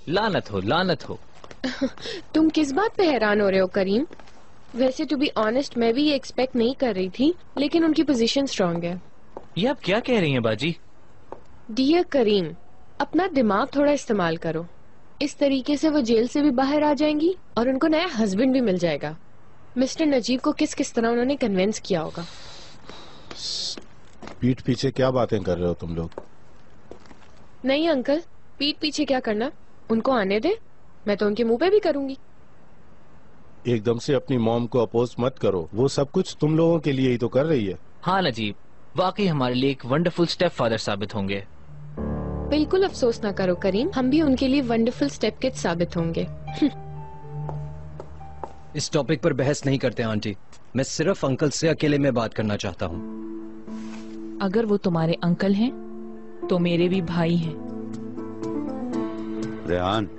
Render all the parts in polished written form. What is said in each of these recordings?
लानत हो, लानत हो। तुम किस बात पे हैरान हो रहे हो करीम? वैसे टू बी ऑनेस्ट मैं भी ये एक्सपेक्ट नहीं कर रही थी, लेकिन उनकी पोजीशन स्ट्रांग है। ये आप क्या कह रही हैं बाजी? डियर करीम, अपना दिमाग थोड़ा इस्तेमाल करो। इस तरीके से वो जेल से भी बाहर आ जाएंगी और उनको नया हस्बैंड भी मिल जाएगा। मिस्टर नजीब को किस किस तरह उन्होंने कन्विंस किया होगा। पीठ पीछे क्या बातें कर रहे हो तुम लोग? नहीं अंकल, पीठ पीछे क्या करना, उनको आने दे, मैं तो उनके मुंह पे भी करूंगी। एकदम से अपनी मॉम को अपोज मत करो, वो सब कुछ तुम लोगों के लिए ही तो कर रही है। हाँ नजीब, वाकई हमारे लिए एक वंडरफुल स्टेप फादर साबित होंगे। बिल्कुल अफसोस ना करो करीम, हम भी उनके लिए वंडरफुल स्टेप किड साबित होंगे। इस टॉपिक पर बहस नहीं करते आंटी, मैं सिर्फ अंकल से अकेले में बात करना चाहता हूँ। अगर वो तुम्हारे अंकल हैं तो मेरे भी भाई हैं। रेहान,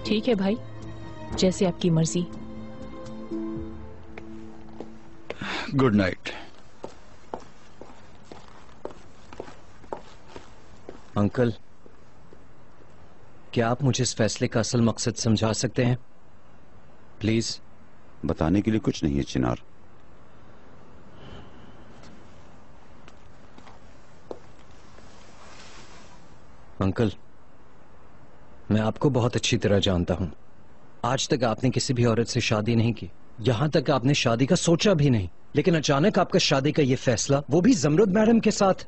ठीक है भाई, जैसे आपकी मर्जी। Good night. अंकल, क्या आप मुझे इस फैसले का असल मकसद समझा सकते हैं प्लीज? बताने के लिए कुछ नहीं है चिनार। अंकल, मैं आपको बहुत अच्छी तरह जानता हूं। आज तक आपने किसी भी औरत से शादी नहीं की, यहां तक आपने शादी का सोचा भी नहीं, लेकिन अचानक आपका शादी का यह फैसला, वो भी जमरुद मैडम के साथ।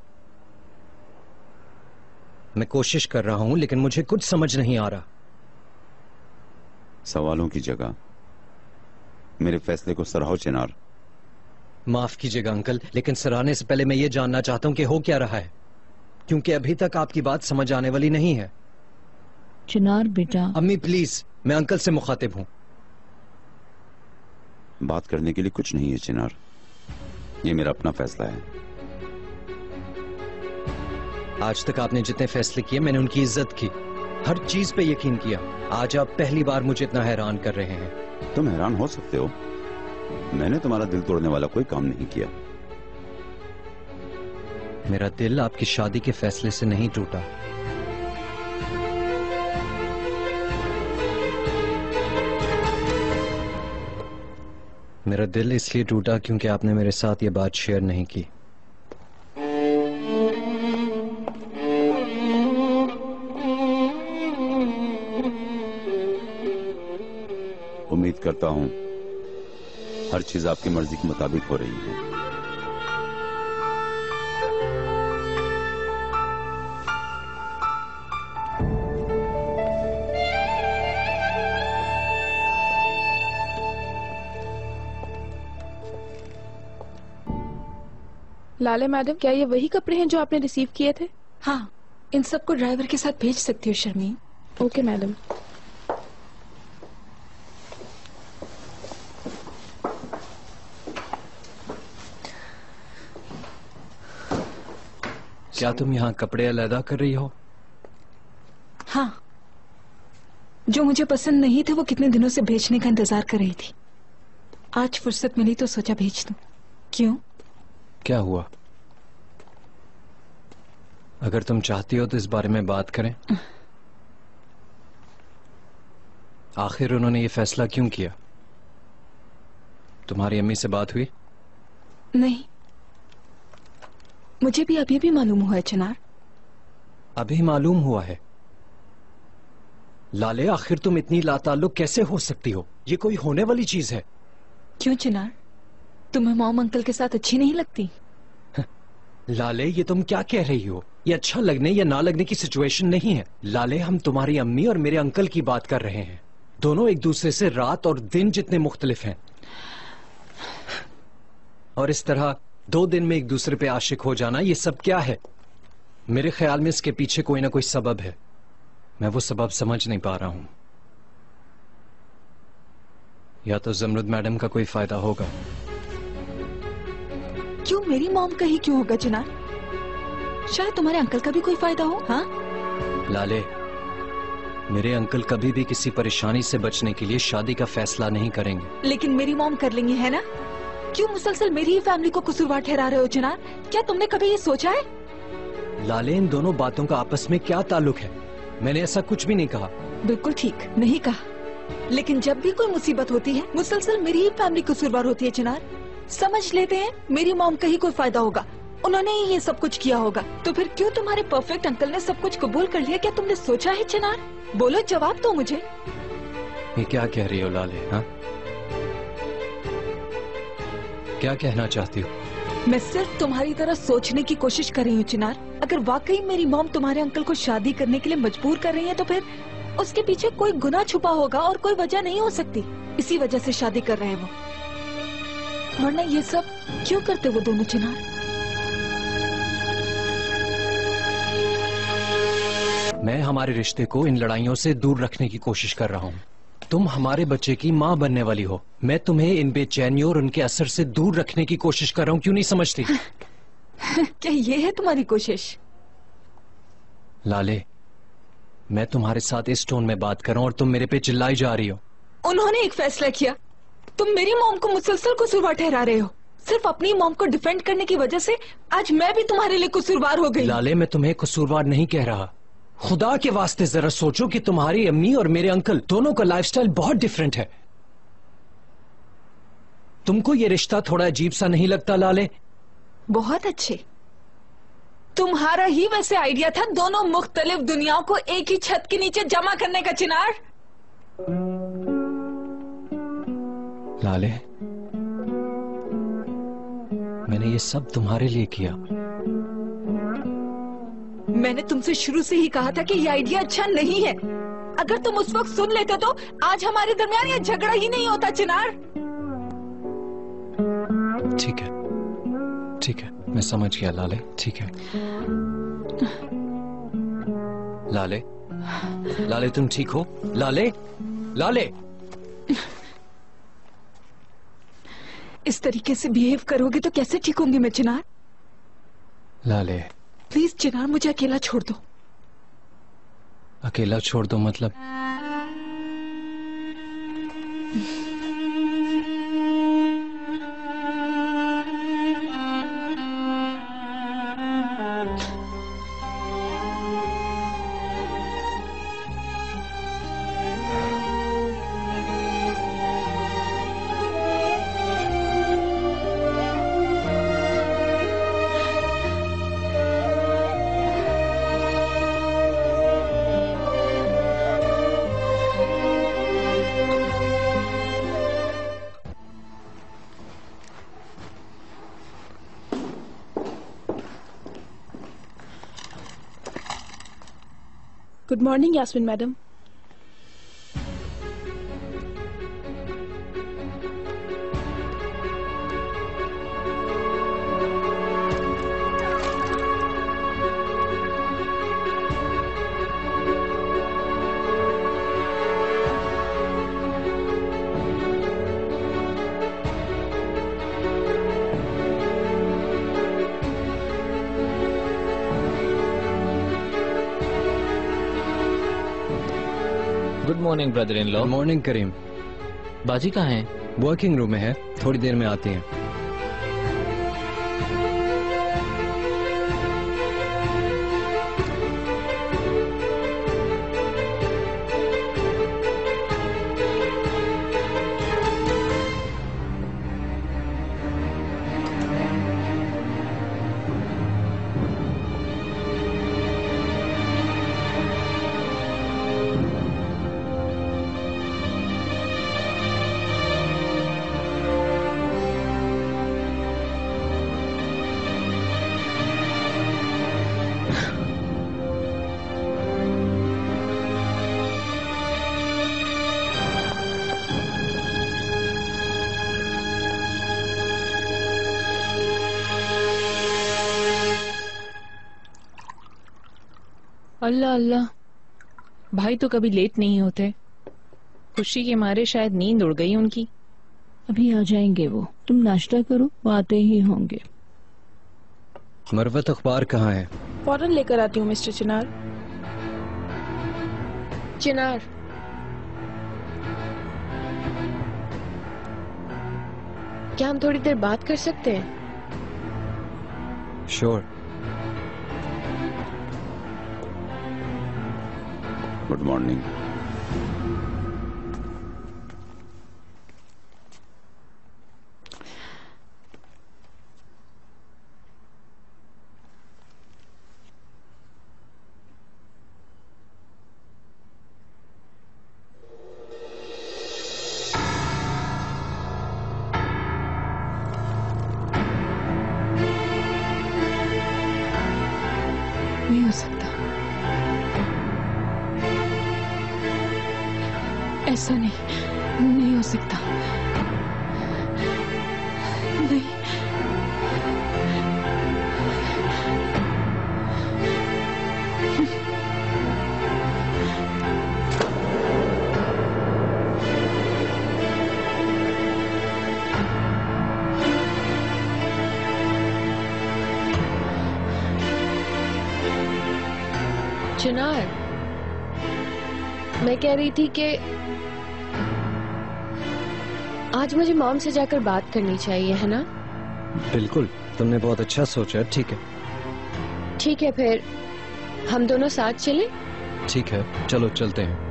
मैं कोशिश कर रहा हूं लेकिन मुझे कुछ समझ नहीं आ रहा। सवालों की जगह मेरे फैसले को सराहो चिनार। माफ कीजिएगा अंकल, लेकिन सराहने से पहले मैं ये जानना चाहता हूं कि हो क्या रहा है, क्योंकि अभी तक आपकी बात समझ आने वाली नहीं है। चिनार बेटा। अम्मी प्लीज, मैं अंकल से मुखातिब हूं। बात करने के लिए कुछ नहीं है चिनार, ये मेरा अपना फैसला है। आज तक आपने जितने फैसले किए मैंने उनकी इज्जत की, हर चीज पे यकीन किया। आज आप पहली बार मुझे इतना हैरान कर रहे हैं। तुम हैरान हो सकते हो, मैंने तुम्हारा दिल तोड़ने वाला कोई काम नहीं किया। मेरा दिल आपकी शादी के फैसले से नहीं टूटा। मेरा दिल इसलिए टूटा क्योंकि आपने मेरे साथ ये बात शेयर नहीं की। उम्मीद करता हूं हर चीज आपकी मर्जी के मुताबिक हो रही है। लाले मैडम, क्या ये वही कपड़े हैं जो आपने रिसीव किए थे? हाँ, इन सबको ड्राइवर के साथ भेज सकती हो शर्मीन। Okay madam. क्या तुम यहाँ कपड़े अलग कर रही हो? हाँ, जो मुझे पसंद नहीं थे वो कितने दिनों से भेजने का इंतजार कर रही थी। आज फुर्सत मिली तो सोचा भेज दूं। क्यों? क्या हुआ? अगर तुम चाहती हो तो इस बारे में बात करें। आखिर उन्होंने ये फैसला क्यों किया? तुम्हारी अम्मी से बात हुई? नहीं, मुझे भी अभी मालूम हुआ है चिनार। अभी मालूम हुआ है? लाले, आखिर तुम इतनी लाताल्लुक कैसे हो सकती हो? ये कोई होने वाली चीज है? क्यों चिनार, तुम्हें मॉम अंकल के साथ अच्छी नहीं लगती? लाले, ये तुम क्या कह रही हो? ये अच्छा लगने या ना लगने की सिचुएशन नहीं है। लाले, हम तुम्हारी अम्मी और मेरे अंकल की बात कर रहे हैं। दोनों एक दूसरे से रात और दिन जितने मुख्तलिफ हैं, और इस तरह 2 दिन में एक दूसरे पे आशिक हो जाना, ये सब क्या है? मेरे ख्याल में इसके पीछे कोई ना कोई सबब है। मैं वो सबब समझ नहीं पा रहा हूं। या तो जमरुद मैडम का कोई फायदा होगा। क्यों, मेरी मॉम का ही क्यों होगा चिनार? शायद तुम्हारे अंकल का भी कोई फायदा हो। हाँ लाले, मेरे अंकल कभी भी किसी परेशानी से बचने के लिए शादी का फैसला नहीं करेंगे। लेकिन मेरी मॉम कर लेंगी, है ना? क्यों मुसलसल मेरी ही फैमिली को कसूरवार ठहरा रहे हो चिनार? क्या तुमने कभी ये सोचा है? लाले, इन दोनों बातों का आपस में क्या ताल्लुक है? मैंने ऐसा कुछ भी नहीं कहा। बिल्कुल ठीक नहीं कहा, लेकिन जब भी कोई मुसीबत होती है मुसलसल मेरी ही फैमिली कसूरवार होती है चिनार। समझ लेते हैं मेरी मॉम का ही कोई फायदा होगा, उन्होंने ही ये सब कुछ किया होगा। तो फिर क्यों तुम्हारे परफेक्ट अंकल ने सब कुछ कबूल कर लिया? क्या तुमने सोचा है चिनार? बोलो, जवाब दो मुझे। ये क्या कह रही हो लाले? हाँ, क्या कहना चाहती हो? मैं सिर्फ तुम्हारी तरह सोचने की कोशिश कर रही हूँ चिनार। अगर वाकई मेरी मॉम तुम्हारे अंकल को शादी करने के लिए मजबूर कर रही है तो फिर उसके पीछे कोई गुनाह छुपा होगा और कोई वजह नहीं हो सकती। इसी वजह से शादी कर रहे हैं वो, वरना ये सब क्यों करते वो दोनों चिनार? मैं हमारे रिश्ते को इन लड़ाइयों से दूर रखने की कोशिश कर रहा हूँ। तुम हमारे बच्चे की माँ बनने वाली हो, मैं तुम्हें इन बेचैनियों और उनके असर से दूर रखने की कोशिश कर रहा हूँ। क्यों नहीं समझती? क्या ये है तुम्हारी कोशिश? लाले, मैं तुम्हारे साथ इस टोन में बात कर रहा हूँ और तुम मेरे पे चिल्लाई जा रही हो। उन्होंने एक फैसला किया, तुम मेरी मॉम को मुसलसल कसूरवार ठहरा रहे हो। सिर्फ अपनी मॉम को डिफेंड करने की वजह से आज मैं भी तुम्हारे लिए कसूरवार हो गई। लाले, मैं तुम्हें कसूरवार नहीं कह रहा। खुदा के वास्ते जरा सोचो कि तुम्हारी अम्मी और मेरे अंकल दोनों का लाइफस्टाइल बहुत डिफरेंट है। तुमको ये रिश्ता थोड़ा अजीब सा नहीं लगता लाले? बहुत अच्छे, तुम्हारा ही वैसे आइडिया था दोनों मुख्तलिफ दुनियाओं को एक ही छत के नीचे जमा करने का चिनार। लाले, मैंने ये सब तुम्हारे लिए किया। मैंने तुमसे शुरू से ही कहा था कि ये आइडिया अच्छा नहीं है। अगर तुम उस वक्त सुन लेते तो आज हमारे दरमियान ये झगड़ा ही नहीं होता चिनार। ठीक है, ठीक है, मैं समझ गया लाले, ठीक है। लाले, लाले तुम ठीक हो? लाले, लाले, इस तरीके से बिहेव करोगे तो कैसे ठीक होंगे मैं चिनार? लाले प्लीज चिनार, मुझे अकेला छोड़ दो। अकेला छोड़ दो मतलब? Good morning Yasmin madam. Good morning brother in law. Morning Karim. बाजी कहाँ है? वर्किंग रूम में है, थोड़ी देर में आती हैं। अल्लाह अल्लाह, भाई तो कभी लेट नहीं होते। खुशी के मारे शायद नींद उड़ गई उनकी। अभी आ जाएंगे वो, तुम नाश्ता करो, वो आते ही होंगे। मरवत अखबार कहाँ है? फौरन लेकर आती हूँ मिस्टर चिनार। चिनार, क्या हम थोड़ी देर बात कर सकते हैं? श्योर। Good morning. नहीं हो सकता, ऐसा नहीं हो सकता। नहीं, चिनार, मैं कह रही थी कि आज मुझे मॉम से जाकर बात करनी चाहिए, है ना? बिल्कुल, तुमने बहुत अच्छा सोचा। ठीक है। ठीक है, फिर हम दोनों साथ चलें? ठीक है, चलो चलते हैं।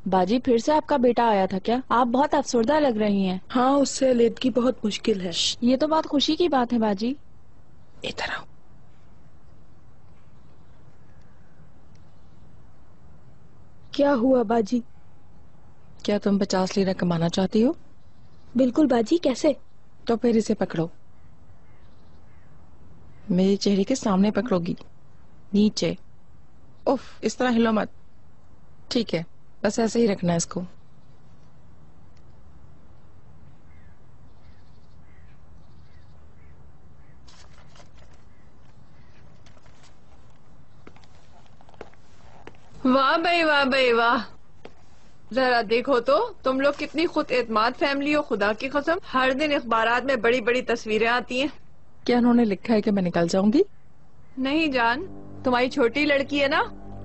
बाजी, फिर से आपका बेटा आया था क्या? आप बहुत अफसरदा लग रही हैं। हाँ, उससे अलीदगी बहुत मुश्किल है। ये तो बहुत खुशी की बात है बाजी। इधर आओ। क्या हुआ बाजी? क्या तुम 50 लीरा कमाना चाहती हो? बिल्कुल बाजी, कैसे? तो फिर इसे पकड़ो। मेरे चेहरे के सामने पकड़ोगी, नीचे। उफ, इस तरह हिलो मत। ठीक है, बस ऐसे ही रखना है इसको। वाह भाई, वाह भाई, वाह। जरा देखो तो तुम लोग कितनी खुद एतमाद फैमिली हो। खुदा की कसम, हर दिन अखबारात में बड़ी बड़ी तस्वीरें आती हैं। क्या उन्होंने लिखा है कि मैं निकल जाऊंगी? नहीं जान, तुम्हारी छोटी लड़की है ना,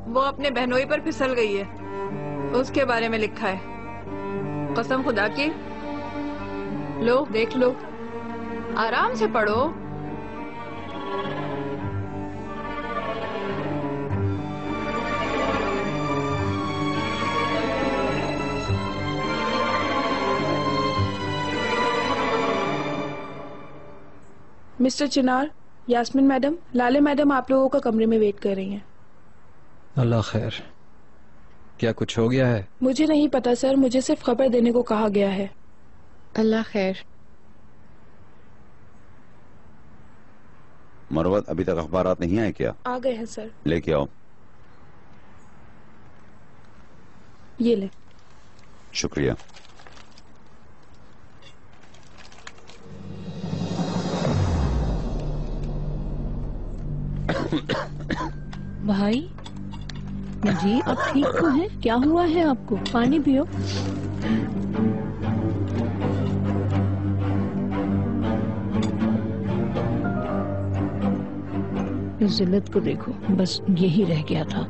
वो अपने बहनोई पर फिसल गई है, उसके बारे में लिखा है। कसम खुदा की। लो देख लो, आराम से पढ़ो। मिस्टर चिनार, यास्मीन मैडम, लाले मैडम आप लोगों का कमरे में वेट कर रही हैं। अल्लाह खैर। क्या कुछ हो गया है? मुझे नहीं पता सर, मुझे सिर्फ खबर देने को कहा गया है। अल्लाह खैर। मरवत, अभी तक अखबारात नहीं आए क्या? आ गए हैं सर। लेके आओ। ये ले। शुक्रिया। भाई जी, आप ठीक तो हैं? क्या हुआ है आपको? पानी पियो। इस जिल्लत को देखो, बस यही रह गया था।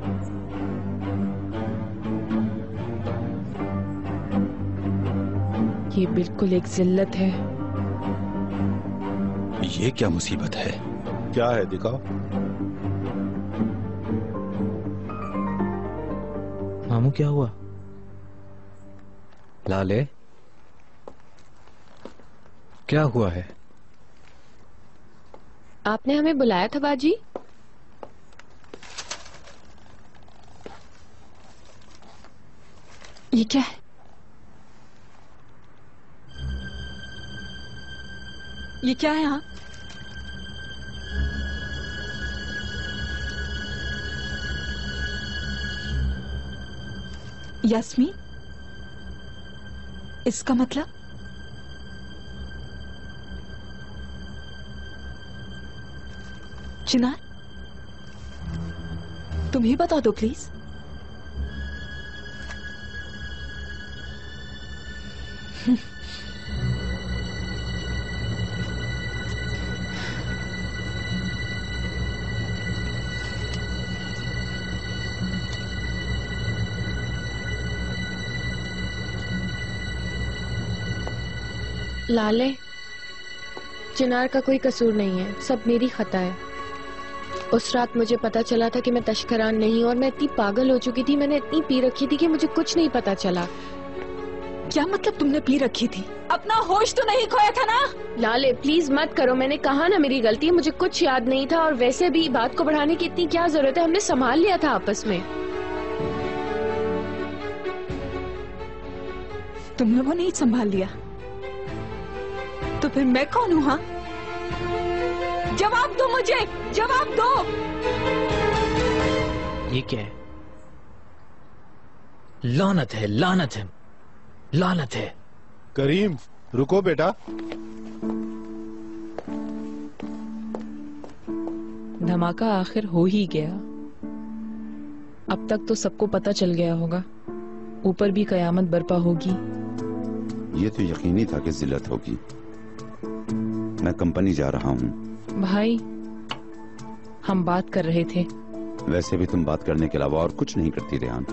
ये बिल्कुल एक जिल्लत है। ये क्या मुसीबत है? क्या है, दिखाओ। मामू, क्या हुआ? लाले, क्या हुआ है? आपने हमें बुलाया था बाजी? ये क्या है? ये क्या है? यहाँ यास्मीन, इसका मतलब चिनार, तुम ही बता दो प्लीज। लाले, चिनार का कोई कसूर नहीं है, सब मेरी खता है। उस रात मुझे पता चला था कि मैं तशकरान नहीं, और मैं इतनी पागल हो चुकी थी, मैंने इतनी पी रखी थी कि मुझे कुछ नहीं पता चला। क्या मतलब तुमने पी रखी थी? अपना होश तो नहीं खोया था ना? लाले प्लीज मत करो, मैंने कहा ना मेरी गलती है, मुझे कुछ याद नहीं था, और वैसे भी बात को बढ़ाने की इतनी क्या जरूरत है, हमने संभाल लिया था आपस में। तुमने वो नहीं संभाल लिया तो फिर मैं कौन हूँ? हाँ, जवाब दो मुझे, जवाब दो। ये क्या है? लानत है, लानत है, लानत है। करीम रुको बेटा। धमाका आखिर हो ही गया। अब तक तो सबको पता चल गया होगा, ऊपर भी कयामत बर्पा होगी। ये तो यकीनी था कि जिल्लत होगी। मैं कंपनी जा रहा हूँ। भाई, हम बात कर रहे थे। वैसे भी तुम बात करने के अलावा और कुछ नहीं करती रेहान।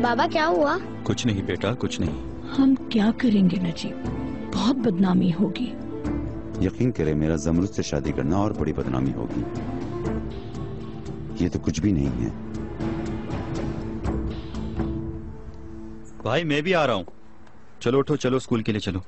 बाबा क्या हुआ? कुछ नहीं बेटा, कुछ नहीं। हम क्या करेंगे नजीब, बहुत बदनामी होगी। यकीन करे, मेरा जमरुद से शादी करना और बड़ी बदनामी होगी। ये तो कुछ भी नहीं है। भाई मैं भी आ रहा हूँ। चलो उठो, चलो स्कूल के लिए चलो।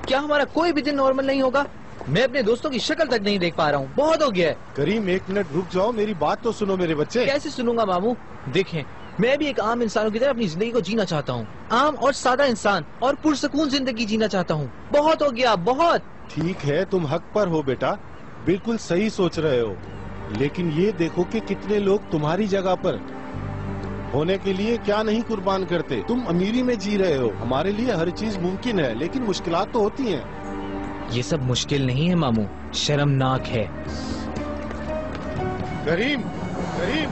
क्या हमारा कोई भी दिन नॉर्मल नहीं होगा? मैं अपने दोस्तों की शक्ल तक नहीं देख पा रहा हूँ, बहुत हो गया है। करीम एक मिनट रुक जाओ, मेरी बात तो सुनो मेरे बच्चे। कैसे सुनूंगा मामू? देखें, मैं भी एक आम इंसानों की तरह अपनी जिंदगी को जीना चाहता हूँ, आम और सादा इंसान, और पुरसकून जिंदगी जीना चाहता हूँ। बहुत हो गया, बहुत। ठीक है, तुम हक पर हो बेटा, बिल्कुल सही सोच रहे हो, लेकिन ये देखो कि कितने लोग तुम्हारी जगह पर होने के लिए क्या नहीं कुर्बान करते। तुम अमीरी में जी रहे हो, हमारे लिए हर चीज मुमकिन है, लेकिन मुश्किलात तो होती हैं। ये सब मुश्किल नहीं है मामू, शर्मनाक है। करीम, करीम।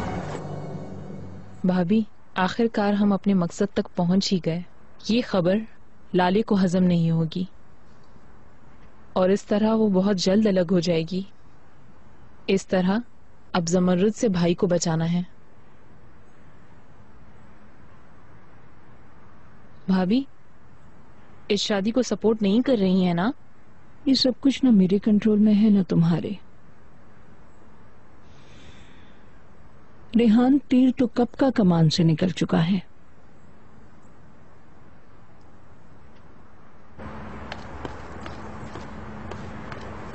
भाभी, आखिरकार हम अपने मकसद तक पहुंच ही गए। ये खबर लाले को हजम नहीं होगी, और इस तरह वो बहुत जल्द अलग हो जाएगी। इस तरह अब जमरुद से भाई को बचाना है। भाभी, इस शादी को सपोर्ट नहीं कर रही है ना? ये सब कुछ ना मेरे कंट्रोल में है ना तुम्हारे। रेहान, तीर तो कब का कमान से निकल चुका है।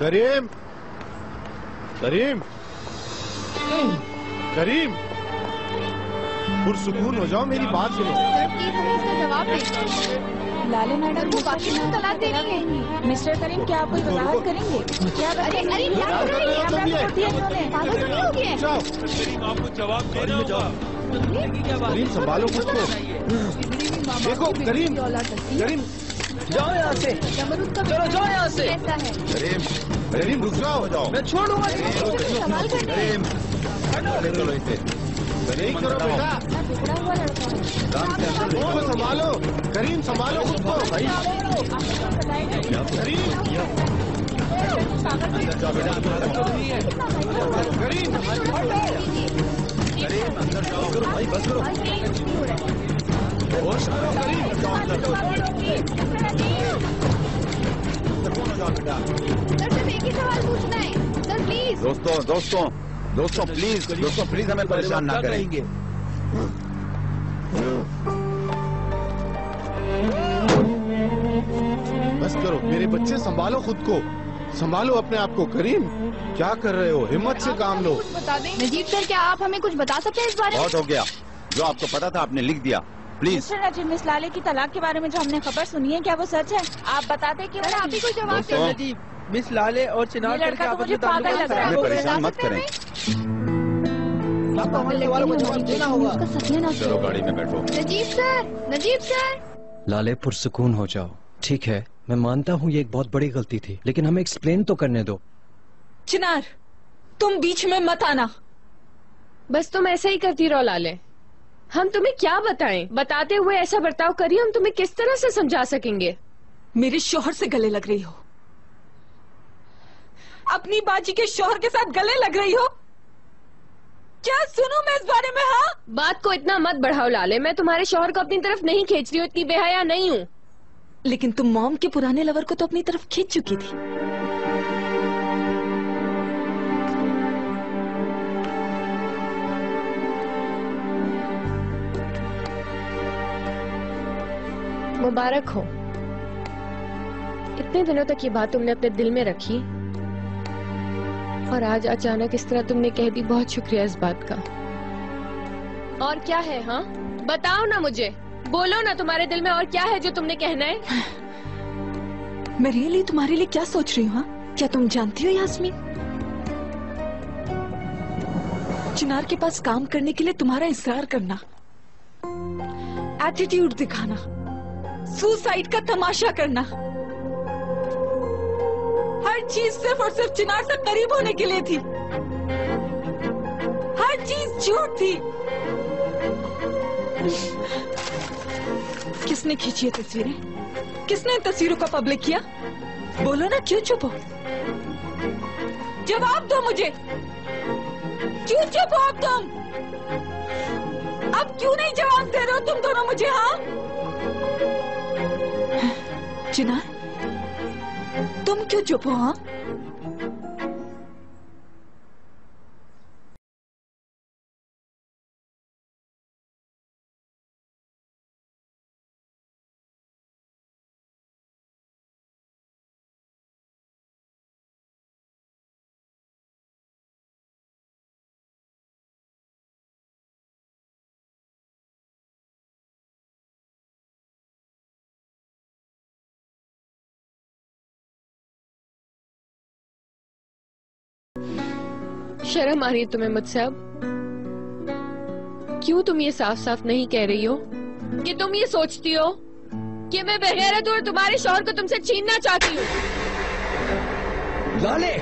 करीम, करीम, करीम, पुरसुकून हो जाओ, मेरी बात सुनो। लाले मैडम को बाकी तलाक दे रही है। मिस्टर करीम, क्या आप कोई वजाहत करेंगे? क्या पागल तो नहीं हो गए? आपको जवाब देना होगा। करीम संभालो खुद को। देखो करीम, करीम जाओ यहाँ से, चलो जाओ यहाँ से। करीम, करीम रुक जाओ, मैं छोड़ूंगा। करीम चलो इसे नहीं करो बेटा, खुद को संभालो। करीम संभालो खुद को। करीम, करीम, करीम अंदर जाओ भाई, बस करो। होश करो करीम। सर सिर्फ एक ही सवाल पूछना है सर, प्लीज। दोस्तों प्लीज हमें परेशान ना करें। बस करो मेरे बच्चे, संभालो खुद को, संभालो अपने आप को। करीम क्या कर रहे हो, हिम्मत से काम लो। बता दें नजीब सर, क्या आप हमें कुछ बता सकते हैं इस बारे में? बहुत हो गया, जो आपको पता था आपने लिख दिया। प्लीज। मिस्टर नजीब, मिस लाले की तलाक के बारे में जो हमने खबर सुनी है, क्या वो सच है? आप बता दें कि आप ही कोई जवाब दोस्तों, दें। नजीब, मिस लाले और चिनार ये लड़का तो मुझे पागल लग रहा है। हमें परेशान मत करें। चलो गाड़ी में बैठो। Najib sir, Najib sir. लाले पुरसुकून हो जाओ, ठीक है? मैं मानता हूँ ये एक बहुत बड़ी गलती थी, लेकिन हमें एक्सप्लेन तो करने दो। चिनार, तुम बीच में मत आना। बस तुम ऐसा ही करती रहो लाले। हम तुम्हें क्या बताएं? बताते हुए ऐसा बर्ताव करिए, हम तुम्हें किस तरह से समझा सकेंगे? मेरे शौहर से गले लग रही हो, अपनी बाजी के शौहर के साथ गले लग रही हो। क्या सुनूं मैं इस बारे में? हाँ, बात को इतना मत बढ़ाओ लाले। मैं तुम्हारे शौहर को अपनी तरफ नहीं खींच रही हूँ, इतनी बेहया नहीं हूँ। लेकिन तुम मॉम के पुराने लवर को तो अपनी तरफ खींच चुकी थी। मुबारक हो। इतने दिनों तक ये बात तुमने अपने दिल में रखी और आज अचानक इस तरह तुमने कह दी। बहुत शुक्रिया इस बात का। और क्या है? हाँ बताओ ना मुझे, बोलो ना, तुम्हारे दिल में और क्या है जो तुमने कहना है? मैं रियली तुम्हारे लिए क्या सोच रही हूँ? हाँ? क्या तुम जानती हो यास्मीन, चिनार के पास काम करने के लिए तुम्हारा इसरार करना, एटीट्यूड दिखाना, सुसाइड का तमाशा करना, हर चीज सिर्फ और सिर्फ चिनार से करीब होने के लिए थी। हर चीज झूठ थी। किसने खींची ये तस्वीरें? किसने इन तस्वीरों को पब्लिक किया? बोलो ना, क्यों चुप हो? जवाब दो मुझे, क्यों चुप हो अब तुम? अब क्यों नहीं जवाब दे रहे हो तुम दोनों मुझे? हाँ चिनार, तुम क्यों चुप हो? हाँ शर्म आ रही है तुम्हें मुझसे अब? क्यों तुम ये साफ साफ नहीं कह रही हो कि तुम ये सोचती हो कि मैं बगैरत हूँ और तुम्हारे शौहर को तुमसे छीनना चाहती हूँ? लाले